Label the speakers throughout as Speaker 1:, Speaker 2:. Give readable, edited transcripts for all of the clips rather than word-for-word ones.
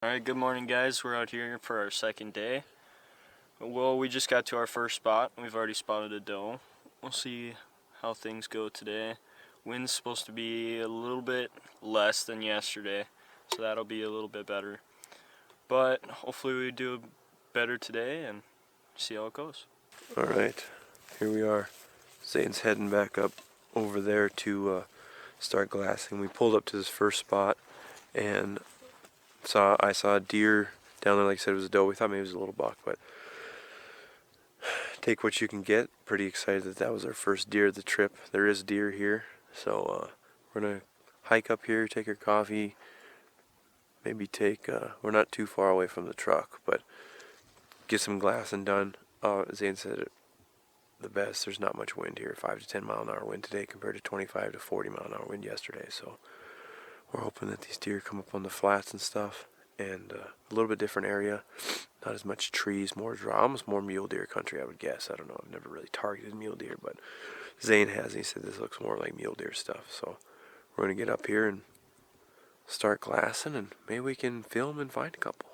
Speaker 1: Alright, good morning guys. We're out here for our second day. Well, we just got to our first spot. We've already spotted a doe. We'll see how things go today. Wind's supposed to be a little bit less than yesterday, so that'll be a little bit better. But hopefully we do better today and see how it goes.
Speaker 2: Alright, here we are. Zane's heading back up over there to start glassing. We pulled up to this first spot and I saw a deer down there. Like I said, it was a doe. We thought maybe it was a little buck, but take what you can get. Pretty excited that was our first deer of the trip. There is deer here, so we're gonna hike up here, take our coffee, maybe take we're not too far away from the truck, but get some glassing done. Zane said it the best. There's not much wind here, 5 to 10 mile an hour wind today compared to 25 to 40 mile an hour wind yesterday, so we're hoping that these deer come up on the flats and stuff, and a little bit different area, not as much trees, more dry, almost more mule deer country, I would guess. I don't know, I've never really targeted mule deer, but Zane has, and he said this looks more like mule deer stuff, so we're going to get up here and start glassing, and maybe we can film and find a couple.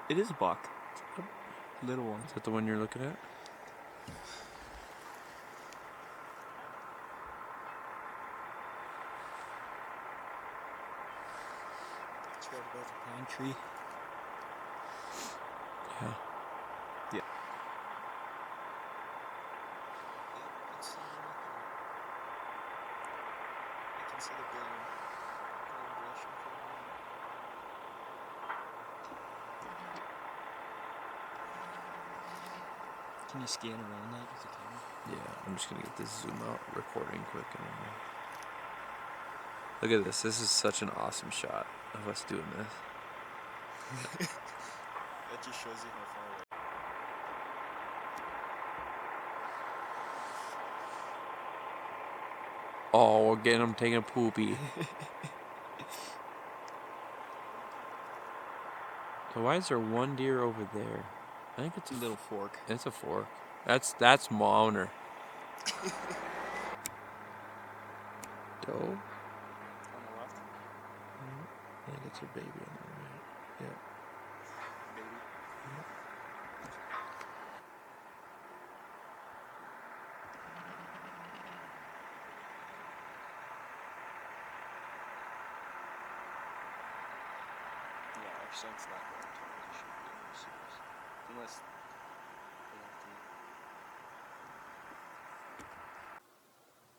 Speaker 1: It is a buck. Little one.
Speaker 2: Is that the one you're looking at?
Speaker 1: It's right above the pine tree.
Speaker 2: Yeah.
Speaker 1: Yeah. I can see the blue. Can you scan around that with the camera?
Speaker 2: Yeah, I'm just gonna get this zoom out recording quick. Look at this. This is such an awesome shot of us doing this.
Speaker 1: That just shows you how far away.
Speaker 2: Oh, we're getting him taking a poopy. So why is there one deer over there? I think it's a
Speaker 1: little fork.
Speaker 2: It's a fork. That's Mauner. Doe?
Speaker 1: On the left?
Speaker 2: I think it's her baby on the right. Yeah.
Speaker 1: Baby.
Speaker 2: Yeah.
Speaker 1: Yeah, our sun's not going to shoot very serious. Unless they have to.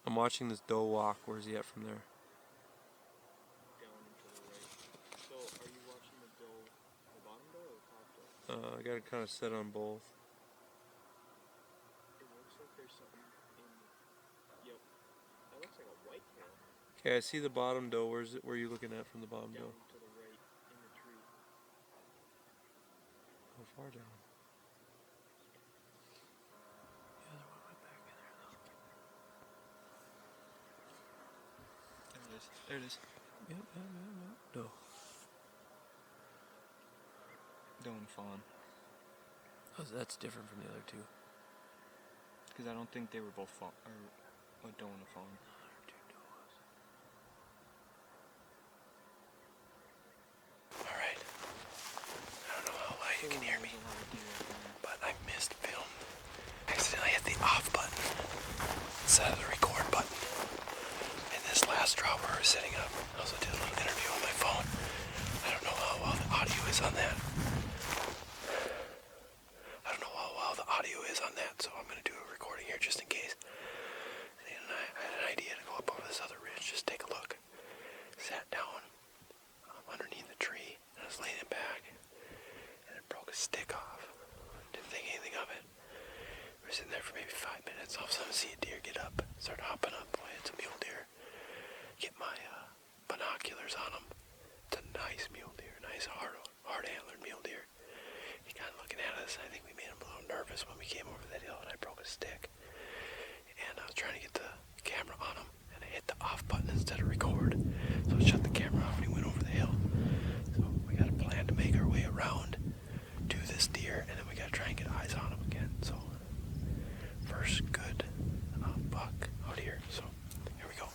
Speaker 2: I'm watching this doe walk. Where's he at from there?
Speaker 1: Down and to the right. So, are you watching the doe, the bottom doe or the top doe?
Speaker 2: I got it kind of set on both.
Speaker 1: It looks like there's something in. Yep. That looks like a white tail.
Speaker 2: Okay, I see the bottom doe. Where are you looking at from the bottom doe?
Speaker 1: Down to the right in the tree.
Speaker 2: How far down? Yeah, there one right back in there though.
Speaker 1: There it is. There it is.
Speaker 2: Yep. No.
Speaker 1: Doe and fawn.
Speaker 2: Oh, so that's different from the other two.
Speaker 1: Because I don't think they were both fawn, or a doe and a fawn.
Speaker 2: Alright. I don't know how loud you can hear me, but I missed film. Accidentally hit the off button instead of the record button. In this last drop where we're sitting up, I also did a little interview on my phone. I don't know how well the audio is on that. So I'm going to do a recording here just in case. And I had an idea to go up over this other ridge, just take a look. Sat down underneath the tree, and I was laying it back, and it broke a stick off. Didn't think anything of it. We were sitting there for maybe 5 minutes. All of a sudden I see a deer get up, start hopping up. Boy, it's a mule deer. Get my binoculars on him. instead of record. So I shut the camera off and he went over the hill. So we got a plan to make our way around to this deer, and then we got to try and get eyes on him again. So first good buck out here. So here we go.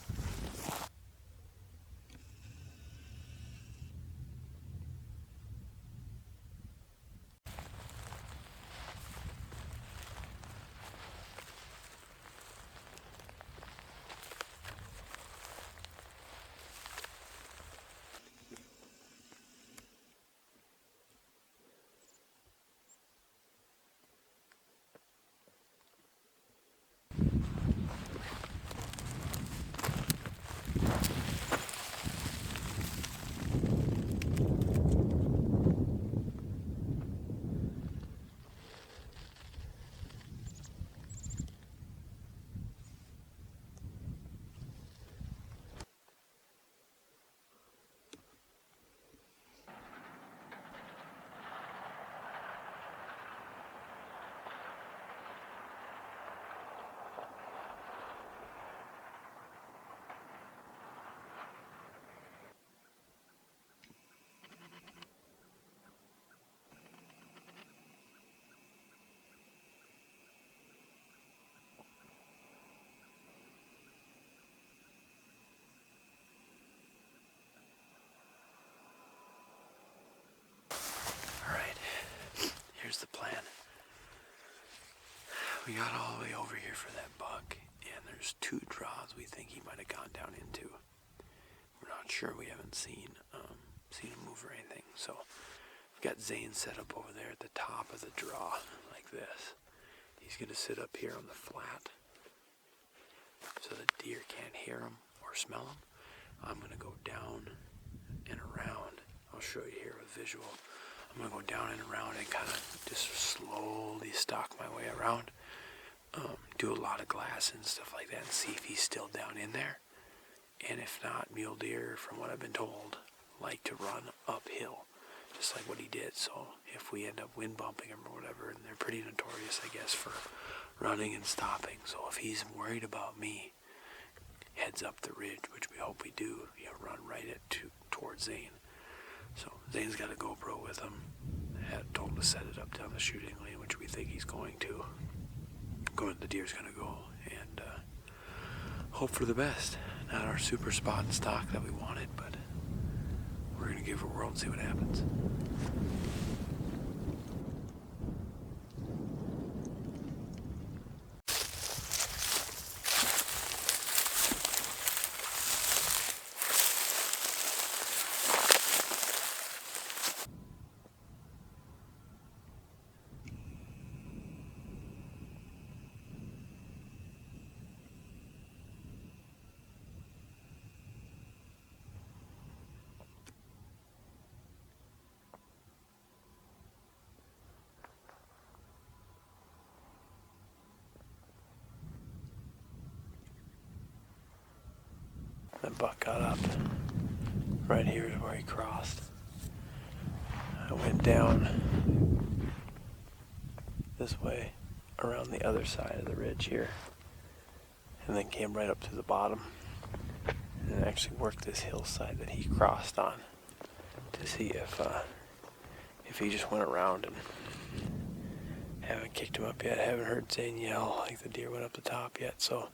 Speaker 2: Here's the plan. We got all the way over here for that buck, and there's two draws we think he might have gone down into. We're not sure. We haven't seen him move or anything. So we've got Zane set up over there at the top of the draw like this. He's going to sit up here on the flat so the deer can't hear him or smell him. I'm going to go down and around. I'll show you here with visual. I'm going to go down and around and kind of just slowly stalk my way around. Do a lot of glass and stuff like that and see if he's still down in there. And if not, mule deer, from what I've been told, like to run uphill, just like what he did. So if we end up wind bumping him or whatever, and they're pretty notorious, I guess, for running and stopping. So if he's worried about me, heads up the ridge, which we hope we do, he'll run right towards Zane. So Zane's got a GoPro with him. Had told him to set it up down the shooting lane, which we think he's going to. The deer's going to go, and hope for the best. Not our super spot and stock that we wanted, but we're going to give it a whirl and see what happens. That buck got up. Right here is where he crossed. I went down this way around the other side of the ridge here, and then came right up to the bottom and actually worked this hillside that he crossed on to see if he just went around. And haven't kicked him up yet. Haven't heard Zane yell like the deer went up the top yet, so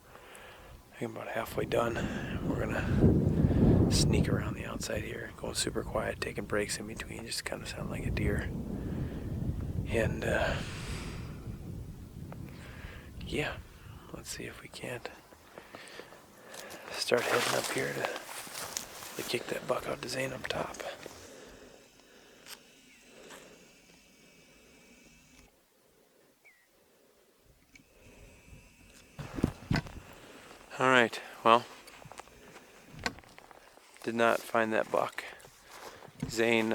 Speaker 2: I think I'm about halfway done. We're gonna sneak around the outside here, going super quiet, taking breaks in between, just to kind of sound like a deer. And yeah, let's see if we can't start heading up here to kick that buck out to Zane up top. Alright, well, did not find that buck. Zane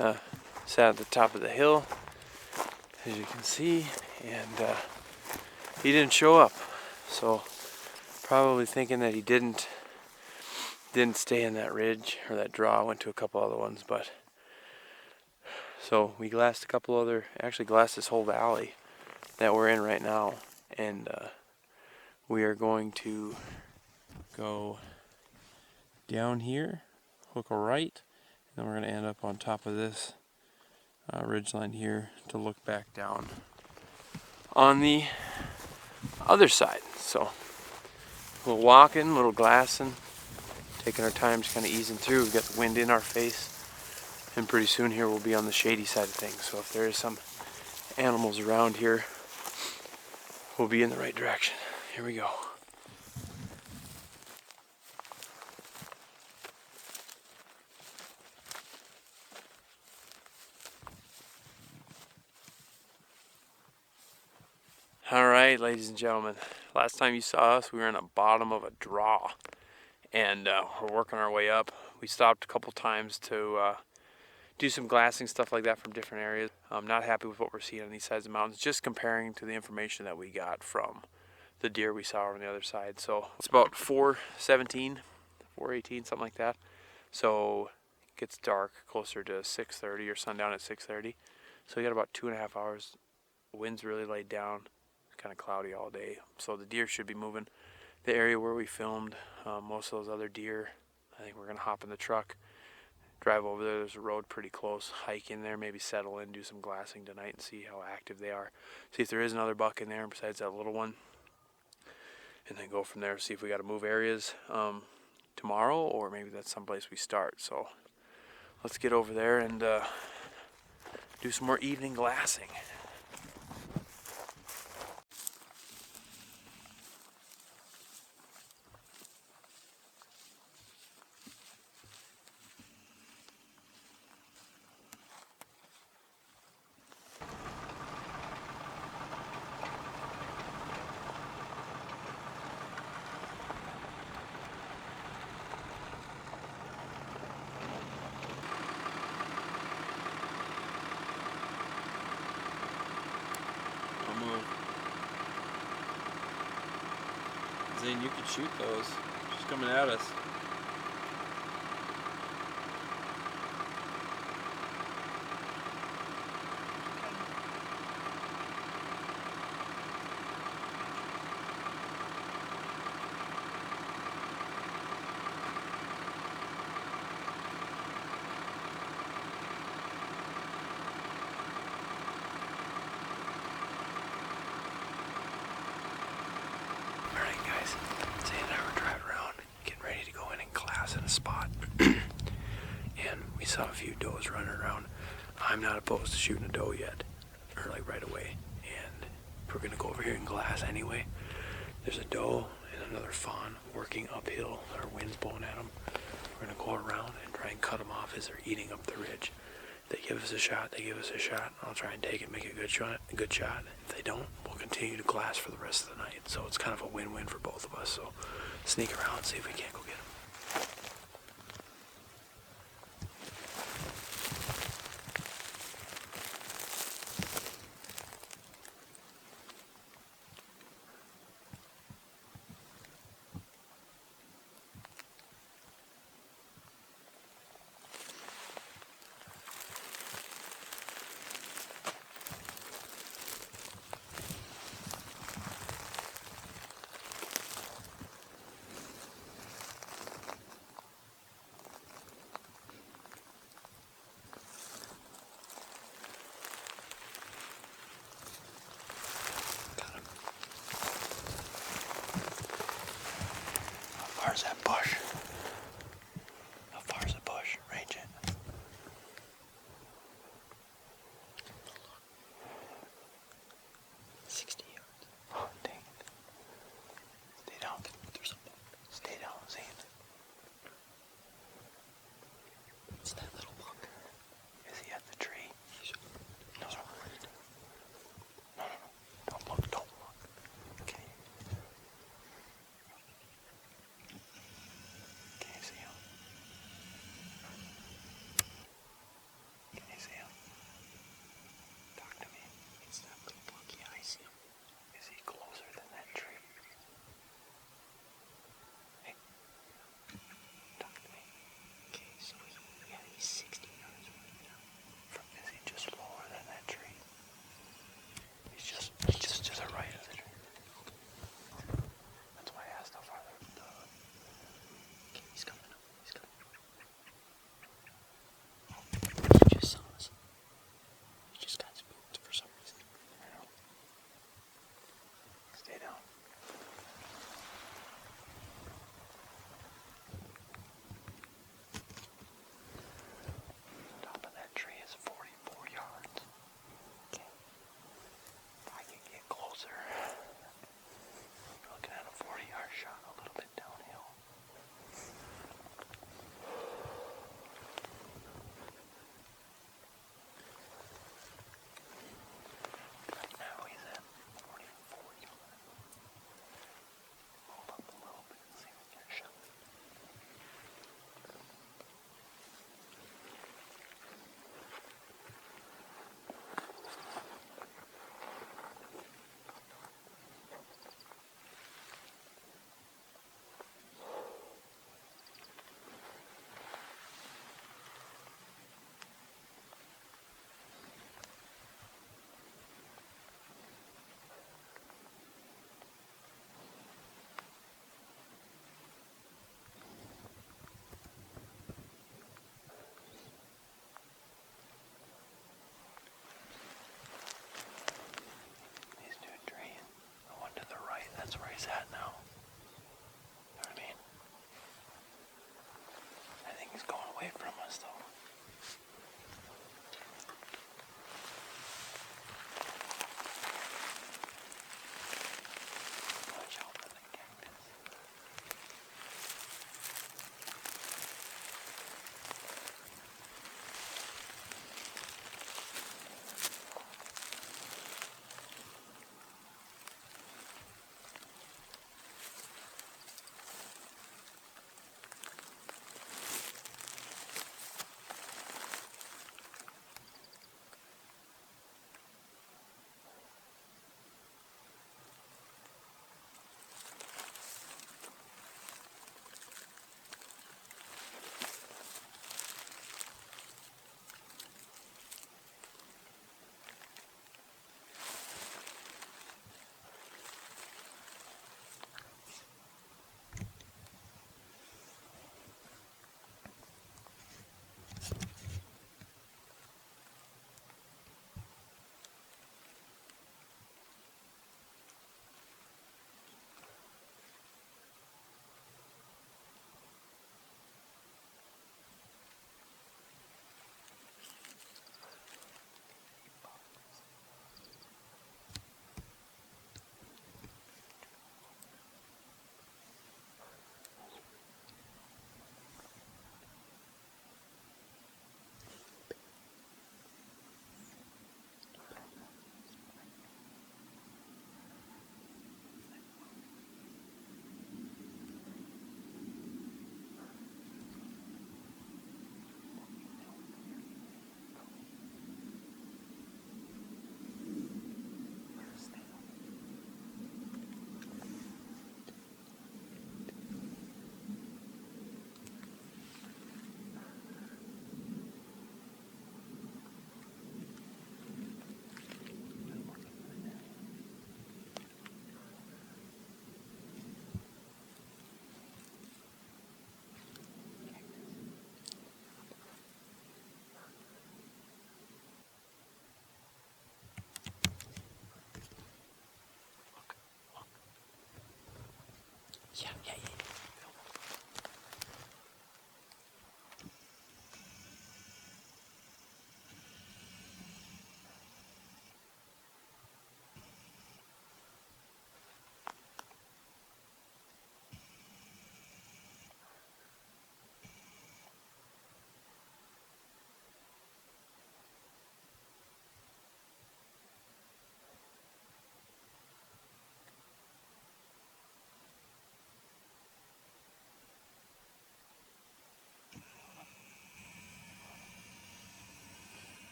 Speaker 2: sat at the top of the hill, as you can see, and he didn't show up. So probably thinking that he didn't stay in that ridge or that draw. Went to a couple other ones, but so we glassed a couple other, actually glassed this whole valley that we're in right now, and we are going to go down here, hook a right, and then we're going to end up on top of this ridgeline here to look back down on the other side. So a little walking, a little glassing, taking our time, just kind of easing through. We've got the wind in our face, and pretty soon here we'll be on the shady side of things. So if there is some animals around here, we'll be in the right direction. Here we go. Alright, ladies and gentlemen, last time you saw us, we were in the bottom of a draw, and we're working our way up. We stopped a couple times to do some glassing, stuff like that from different areas. I'm not happy with what we're seeing on these sides of the mountains, just comparing to the information that we got from the deer we saw on the other side. So it's about 4:17, 4:18, something like that. So it gets dark closer to 6:30 or sundown at 6:30. So we got about 2.5 hours. The wind's really laid down. Kind of cloudy all day, so the deer should be moving. The area where we filmed most of those other deer, I think we're gonna hop in the truck, drive over there. There's a road pretty close, hike in there, maybe settle in, do some glassing tonight and see how active they are, see if there is another buck in there besides that little one, and then go from there, see if we got to move areas tomorrow, or maybe that's someplace we start. So let's get over there and do some more evening glassing. Zane, you could shoot those. She's coming at us. Zane and I were driving around, getting ready to go in and glass in a spot, and we saw a few does running around. I'm not opposed to shooting a doe yet, or like right away, and we're gonna go over here and glass anyway. There's a doe and another fawn working uphill. Our wind's blowing at them. We're gonna go around and try and cut them off as they're eating up the ridge. They give us a shot, they give us a shot. I'll try and take it, make a good shot. If they don't, we'll continue to glass for the rest of the night. So it's kind of a win-win for both of us. So sneak around, see if we can't go get them. How far is that bush? How far is the bush? Range it. 60 yards. Oh, dang it. Stay down. There's a buck. Stay down, Zane. It's that little buck. Is he at the tree? No. No. Don't look. Okay. Yeah.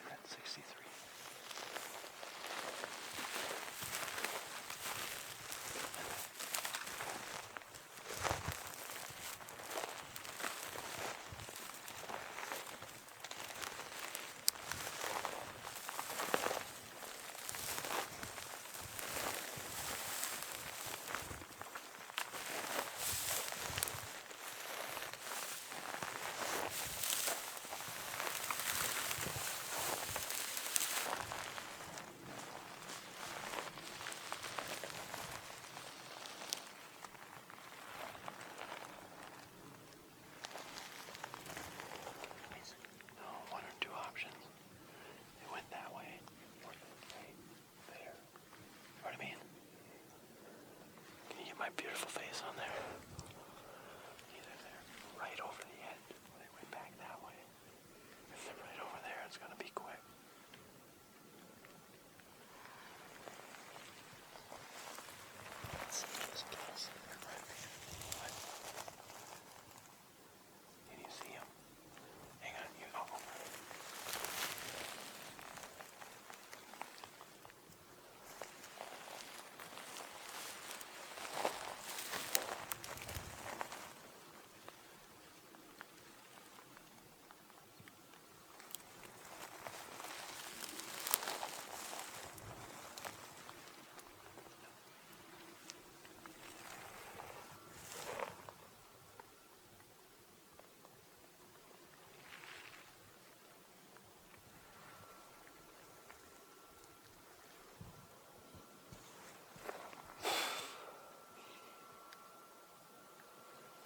Speaker 2: That's 63. One or two options. They went that way, or right there. You know what I mean? Can you get my beautiful face on there? Either they're right over the edge, or they went back that way. If they're right over there, it's gonna be quick. Let's see this close. What? Can you see him? Hang on, you go over.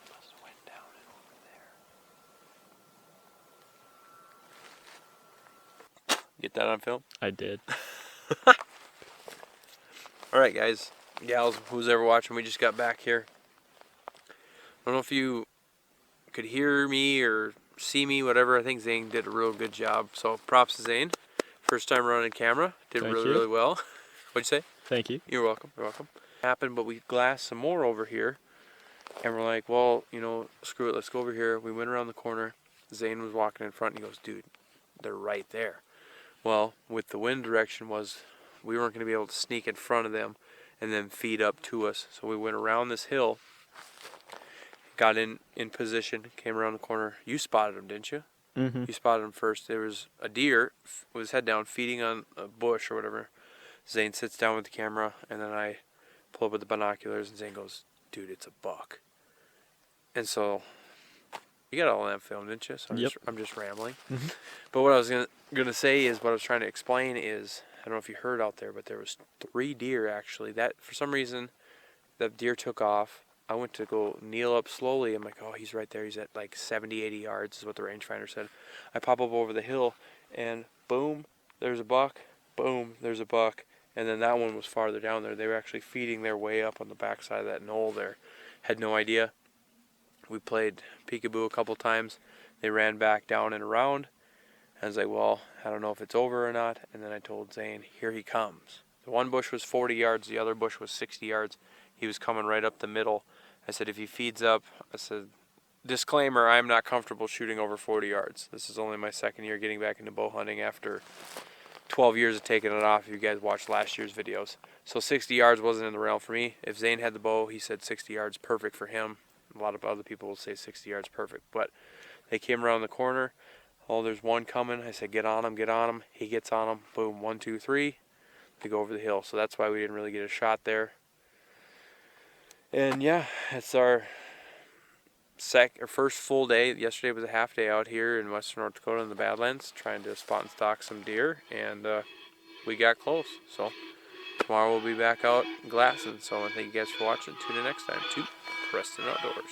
Speaker 2: Must have went down and over there. Get that on film?
Speaker 1: I did.
Speaker 2: Alright guys, gals, who's ever watching, we just got back here. I don't know if you could hear me or see me, whatever. I think Zane did a real good job. So props to Zane. First time running camera. Did
Speaker 1: Thank
Speaker 2: really,
Speaker 1: you.
Speaker 2: really well. What'd you say?
Speaker 1: Thank you.
Speaker 2: You're welcome. You're welcome. Happened, but we glassed some more over here. And we're like, well, you know, screw it. Let's go over here. We went around the corner. Zane was walking in front and he goes, dude, they're right there. Well, with the wind direction was we weren't going to be able to sneak in front of them and then feed up to us. So we went around this hill, got in position, came around the corner. You spotted him, didn't you?
Speaker 1: Mm-hmm.
Speaker 2: You spotted him first. There was a deer with his head down feeding on a bush or whatever. Zane sits down with the camera and then I pull up with the binoculars and Zane goes, dude, it's a buck. And so you got all that film, didn't you? So I'm just rambling.
Speaker 1: Mm-hmm.
Speaker 2: But what I was gonna say is, what I was trying to explain is, I don't know if you heard out there, but there was 3 deer actually. That for some reason, that deer took off. I went to go kneel up slowly. I'm like, oh, he's right there. He's at like 70, 80 yards is what the rangefinder said. I pop up over the hill, and boom, there's a buck. Boom, there's a buck. And then that one was farther down there. They were actually feeding their way up on the backside of that knoll there. Had no idea. We played peekaboo a couple times. They ran back down and around. I was like, well, I don't know if it's over or not. And then I told Zane, here he comes. The one bush was 40 yards. The other bush was 60 yards. He was coming right up the middle. I said, if he feeds up, I said, disclaimer, I'm not comfortable shooting over 40 yards. This is only my second year getting back into bow hunting after 12 years of taking it off. If you guys watched last year's videos. So 60 yards wasn't in the realm for me. If Zane had the bow, he said 60 yards, perfect for him. A lot of other people will say 60 yards perfect, but they came around the corner. Oh, there's one coming. I said, get on him, get on him. He gets on him. Boom, 1, 2, 3. They go over the hill. So that's why we didn't really get a shot there. And yeah, it's our first full day. Yesterday was a half day out here in western North Dakota in the Badlands, trying to spot and stalk some deer, and we got close. So tomorrow we'll be back out glassing. So I thank you guys for watching. Tune in next time to Preston Outdoors.